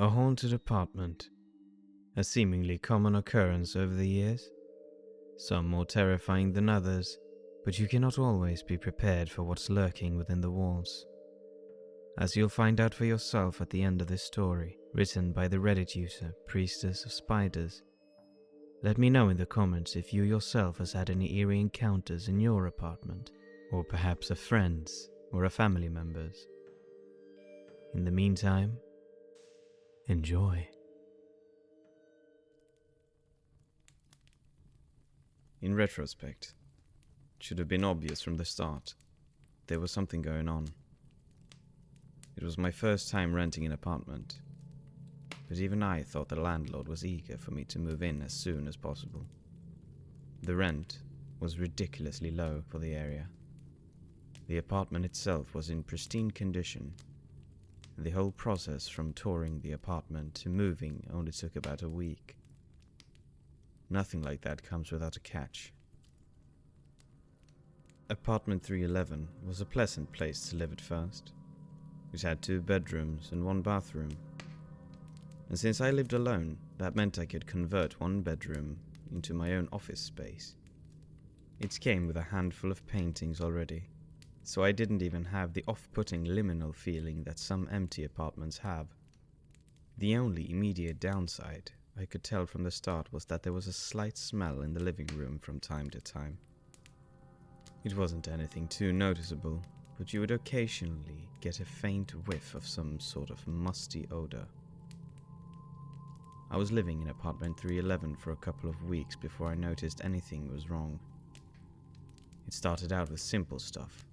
A haunted apartment, a seemingly common occurrence over the years, some more terrifying than others, but you cannot always be prepared for what's lurking within the walls. As you'll find out for yourself at the end of this story, written by the Reddit user Priestess of Spiders. Let me know in the comments if you yourself has had any eerie encounters in your apartment, or perhaps a friend's or a family member's. In the meantime, enjoy. In retrospect, it should have been obvious from the start. There was something going on. It was my first time renting an apartment, but even I thought the landlord was eager for me to move in as soon as possible. The rent was ridiculously low for the area. The apartment itself was in pristine condition. The whole process from touring the apartment to moving only took about a week. Nothing like that comes without a catch. Apartment 311 was a pleasant place to live at first. It had 2 bedrooms and 1 bathroom. And since I lived alone, that meant I could convert 1 bedroom into my own office space. It came with a handful of paintings already, so I didn't even have the off-putting liminal feeling that some empty apartments have. The only immediate downside I could tell from the start was that there was a slight smell in the living room from time to time. It wasn't anything too noticeable, but you would occasionally get a faint whiff of some sort of musty odor. I was living in apartment 311 for a couple of weeks before I noticed anything was wrong. It started out with simple stuff,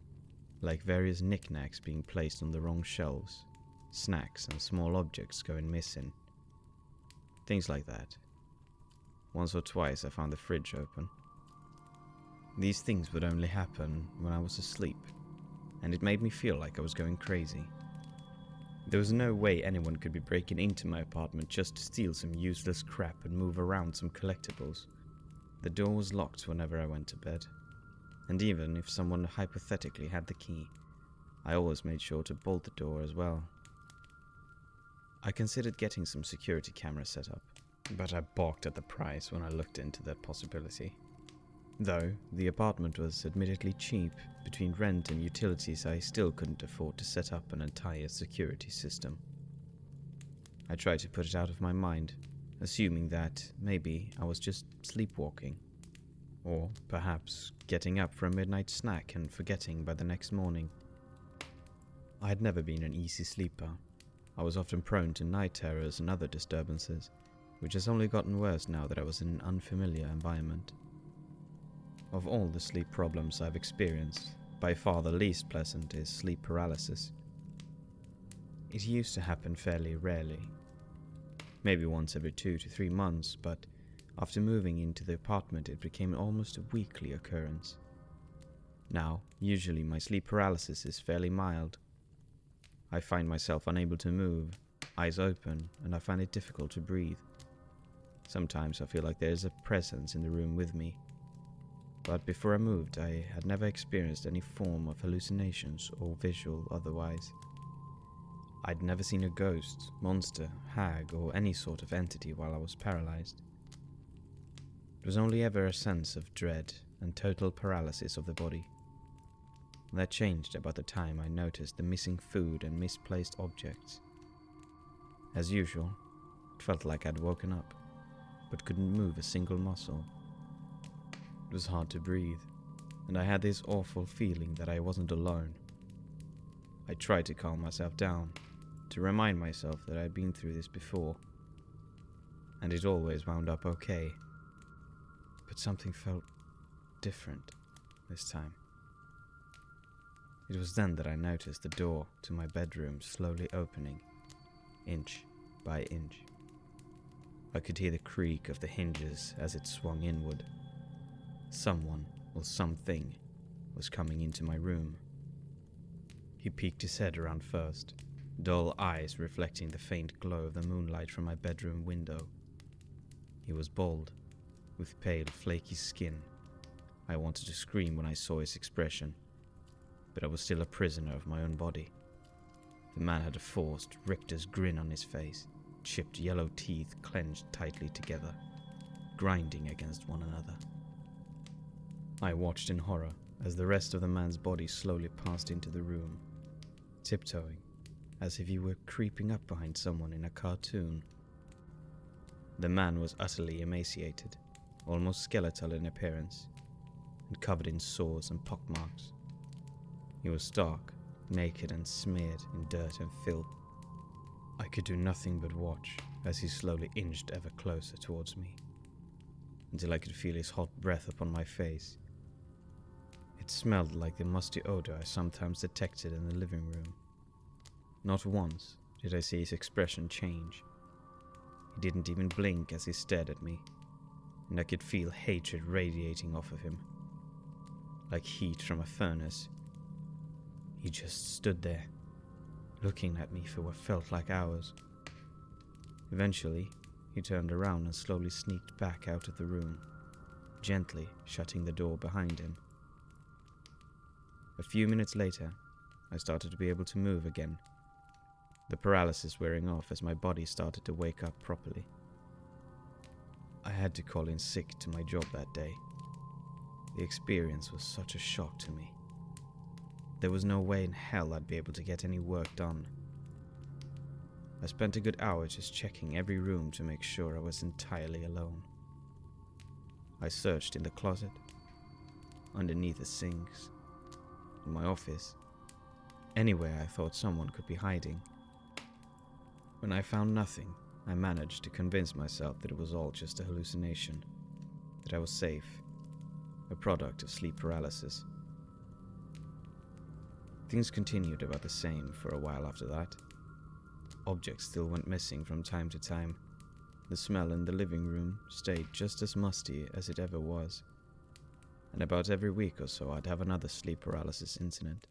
like various knickknacks being placed on the wrong shelves, snacks and small objects going missing. Things like that. Once or twice I found the fridge open. These things would only happen when I was asleep, and it made me feel like I was going crazy. There was no way anyone could be breaking into my apartment just to steal some useless crap and move around some collectibles. The door was locked whenever I went to bed, and even if someone hypothetically had the key, I always made sure to bolt the door as well. I considered getting some security cameras set up, but I balked at the price when I looked into that possibility. Though the apartment was admittedly cheap, between rent and utilities I still couldn't afford to set up an entire security system. I tried to put it out of my mind, assuming that maybe I was just sleepwalking, or perhaps getting up for a midnight snack and forgetting by the next morning. I had never been an easy sleeper. I was often prone to night terrors and other disturbances, which has only gotten worse now that I was in an unfamiliar environment. Of all the sleep problems I've experienced, by far the least pleasant is sleep paralysis. It used to happen fairly rarely, maybe once every 2 to 3 months, but after moving into the apartment it became almost a weekly occurrence. Now, usually my sleep paralysis is fairly mild. I find myself unable to move, eyes open, and I find it difficult to breathe. Sometimes I feel like there is a presence in the room with me. But before I moved, I had never experienced any form of hallucinations or visual otherwise. I'd never seen a ghost, monster, hag, or any sort of entity while I was paralyzed. It was only ever a sense of dread and total paralysis of the body. That changed about the time I noticed the missing food and misplaced objects. As usual, it felt like I'd woken up, but couldn't move a single muscle. It was hard to breathe, and I had this awful feeling that I wasn't alone. I tried to calm myself down, to remind myself that I'd been through this before, and it always wound up okay. But something felt different this time. It was then that I noticed the door to my bedroom slowly opening, inch by inch. I could hear the creak of the hinges as it swung inward. Someone or something was coming into my room. He peeked his head around first, dull eyes reflecting the faint glow of the moonlight from my bedroom window. He was bald, with pale, flaky skin. I wanted to scream when I saw his expression, but I was still a prisoner of my own body. The man had a forced, Richter's grin on his face, chipped yellow teeth clenched tightly together, grinding against one another. I watched in horror as the rest of the man's body slowly passed into the room, tiptoeing, as if he were creeping up behind someone in a cartoon. The man was utterly emaciated, almost skeletal in appearance, and covered in sores and pockmarks. He was stark, naked and smeared in dirt and filth. I could do nothing but watch as he slowly inched ever closer towards me, until I could feel his hot breath upon my face. It smelled like the musty odor I sometimes detected in the living room. Not once did I see his expression change. He didn't even blink as he stared at me, and I could feel hatred radiating off of him, like heat from a furnace. He just stood there, looking at me for what felt like hours. Eventually, he turned around and slowly sneaked back out of the room, gently shutting the door behind him. A few minutes later, I started to be able to move again, the paralysis wearing off as my body started to wake up properly. I had to call in sick to my job that day. The experience was such a shock to me. There was no way in hell I'd be able to get any work done. I spent a good hour just checking every room to make sure I was entirely alone. I searched in the closet, underneath the sinks, in my office, anywhere I thought someone could be hiding. When I found nothing, I managed to convince myself that it was all just a hallucination, that I was safe, a product of sleep paralysis. Things continued about the same for a while after that. Objects still went missing from time to time. The smell in the living room stayed just as musty as it ever was. And about every week or so I'd have another sleep paralysis incident.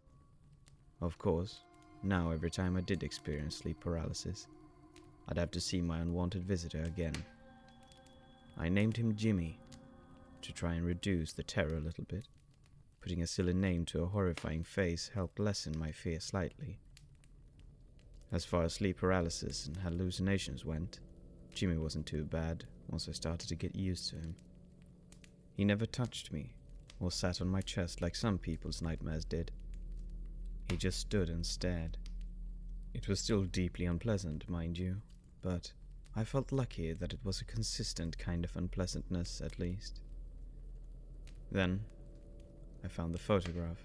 Of course, now every time I did experience sleep paralysis, I'd have to see my unwanted visitor again. I named him Jimmy, to try and reduce the terror a little bit. Putting a silly name to a horrifying face helped lessen my fear slightly. As far as sleep paralysis and hallucinations went, Jimmy wasn't too bad once I started to get used to him. He never touched me, or sat on my chest like some people's nightmares did. He just stood and stared. It was still deeply unpleasant, mind you, but I felt lucky that it was a consistent kind of unpleasantness at least. Then, I found the photograph.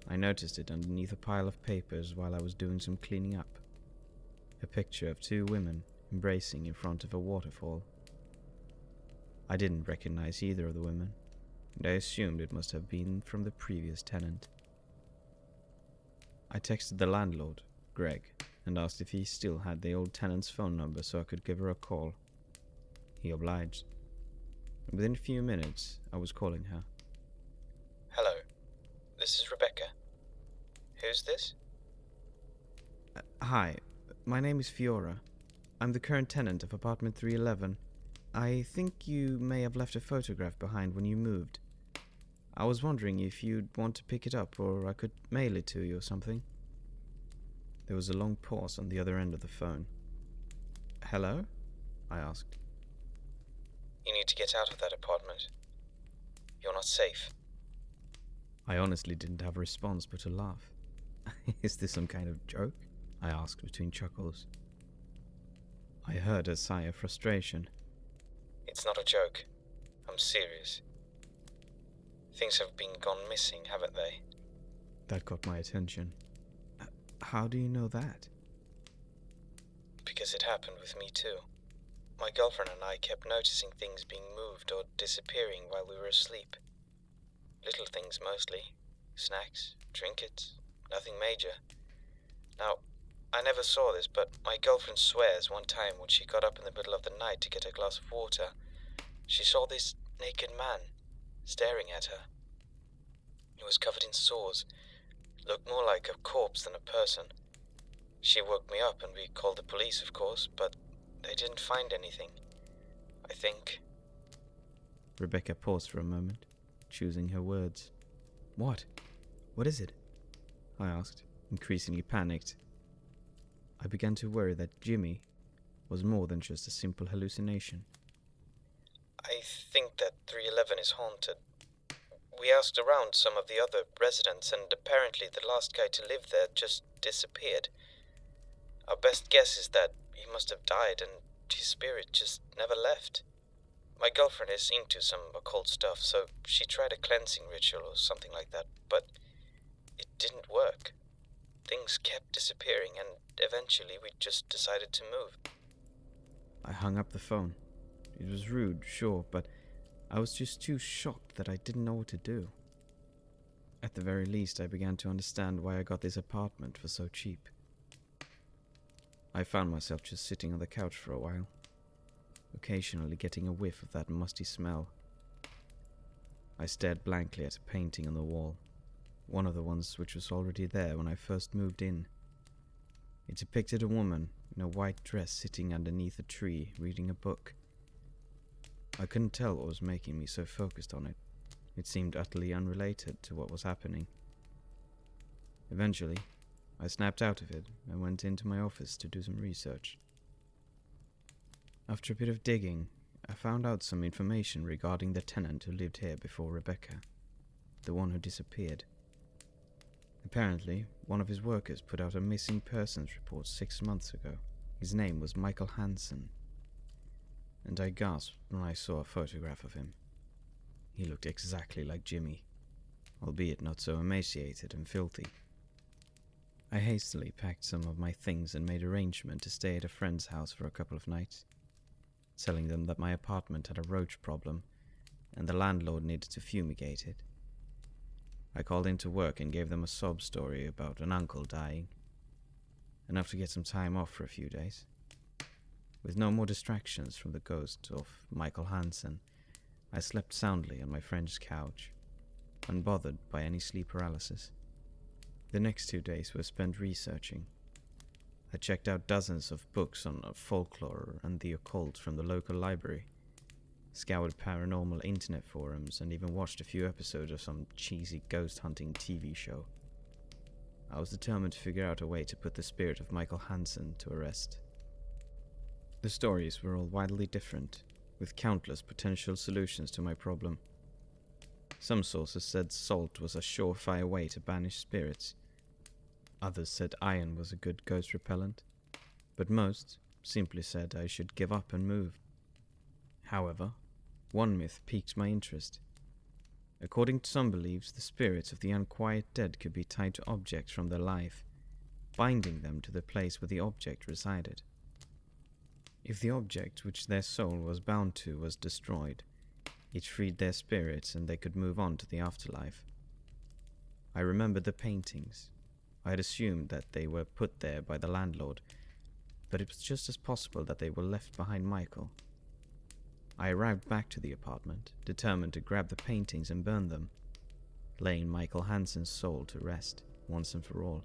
I noticed it underneath a pile of papers while I was doing some cleaning up. A picture of two women embracing in front of a waterfall. I didn't recognize either of the women, and I assumed it must have been from the previous tenant. I texted the landlord, Greg, and asked if he still had the old tenant's phone number so I could give her a call. He obliged. Within a few minutes, I was calling her. Hello, this is Rebecca. Who's this? Hi, my name is Fiora. I'm the current tenant of apartment 311. I think you may have left a photograph behind when you moved. I was wondering if you'd want to pick it up or I could mail it to you or something. There was a long pause on the other end of the phone. Hello? I asked. You need to get out of that apartment. You're not safe. I honestly didn't have a response but a laugh. Is this some kind of joke? I asked between chuckles. I heard a sigh of frustration. It's not a joke. I'm serious. Things have been gone missing, haven't they? That got my attention. How do you know that? Because it happened with me too. My girlfriend and I kept noticing things being moved or disappearing while we were asleep. Little things mostly. Snacks, trinkets, nothing major. Now, I never saw this, but my girlfriend swears one time when she got up in the middle of the night to get a glass of water, she saw this naked man staring at her. He was covered in sores, looked more like a corpse than a person. She woke me up and we called the police, of course, but they didn't find anything. I think. Rebecca paused for a moment, choosing her words. What? What is it? I asked, increasingly panicked. I began to worry that Jimmy, was more than just a simple hallucination. I think that 311 is haunted. We asked around some of the other residents, and apparently the last guy to live there just disappeared. Our best guess is that he must have died and his spirit just never left. My girlfriend is into some occult stuff, so she tried a cleansing ritual or something like that, but it didn't work. Things kept disappearing, and eventually we just decided to move. I hung up the phone. It was rude, sure, but I was just too shocked that I didn't know what to do. At the very least, I began to understand why I got this apartment for so cheap. I found myself just sitting on the couch for a while, occasionally getting a whiff of that musty smell. I stared blankly at a painting on the wall, one of the ones which was already there when I first moved in. It depicted a woman in a white dress sitting underneath a tree reading a book. I couldn't tell what was making me so focused on it. It seemed utterly unrelated to what was happening. Eventually, I snapped out of it and went into my office to do some research. After a bit of digging, I found out some information regarding the tenant who lived here before Rebecca, the one who disappeared. Apparently, one of his workers put out a missing persons report 6 months ago. His name was Michael Hansen, and I gasped when I saw a photograph of him. He looked exactly like Jimmy, albeit not so emaciated and filthy. I hastily packed some of my things and made arrangement to stay at a friend's house for a couple of nights, telling them that my apartment had a roach problem and the landlord needed to fumigate it. I called into work and gave them a sob story about an uncle dying, enough to get some time off for a few days. With no more distractions from the ghost of Michael Hansen, I slept soundly on my friend's couch, unbothered by any sleep paralysis. The next 2 days were spent researching. I checked out dozens of books on folklore and the occult from the local library, scoured paranormal internet forums, and even watched a few episodes of some cheesy ghost hunting TV show. I was determined to figure out a way to put the spirit of Michael Hansen to rest. The stories were all wildly different, with countless potential solutions to my problem. Some sources said salt was a surefire way to banish spirits. Others said iron was a good ghost repellent, but most simply said I should give up and move. However, one myth piqued my interest. According to some beliefs, the spirits of the unquiet dead could be tied to objects from their life, binding them to the place where the object resided. If the object which their soul was bound to was destroyed, it freed their spirits and they could move on to the afterlife. I remembered the paintings. I had assumed that they were put there by the landlord, but it was just as possible that they were left behind Michael. I arrived back to the apartment, determined to grab the paintings and burn them, laying Michael Hansen's soul to rest, once and for all.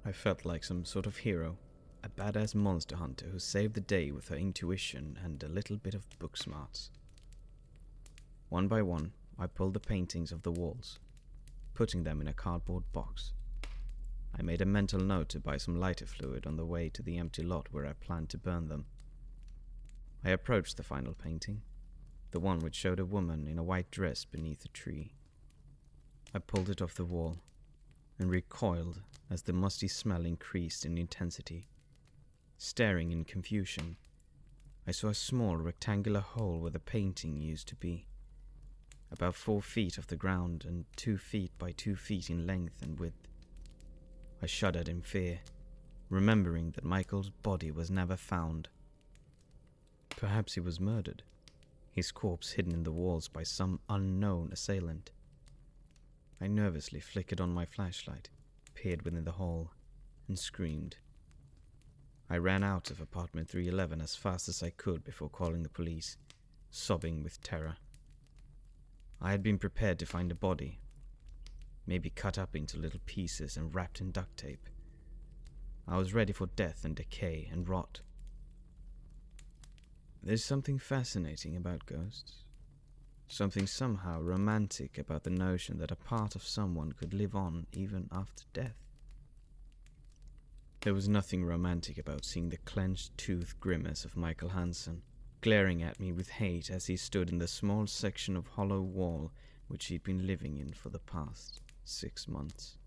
I felt like some sort of hero, a badass monster hunter who saved the day with her intuition and a little bit of book smarts. One by one, I pulled the paintings off the walls, putting them in a cardboard box. I made a mental note to buy some lighter fluid on the way to the empty lot where I planned to burn them. I approached the final painting, the one which showed a woman in a white dress beneath a tree. I pulled it off the wall and recoiled as the musty smell increased in intensity. Staring in confusion, I saw a small rectangular hole where the painting used to be, about 4 feet off the ground and 2 feet by 2 feet in length and width. I shuddered in fear, remembering that Michael's body was never found. Perhaps he was murdered, his corpse hidden in the walls by some unknown assailant. I nervously flickered on my flashlight, peered within the hole, and screamed. I ran out of apartment 311 as fast as I could before calling the police, sobbing with terror. I had been prepared to find a body, maybe cut up into little pieces and wrapped in duct tape. I was ready for death and decay and rot. There's something fascinating about ghosts. Something somehow romantic about the notion that a part of someone could live on even after death. There was nothing romantic about seeing the clenched tooth grimace of Michael Hansen, glaring at me with hate as he stood in the small section of hollow wall which he'd been living in for the past 6 months.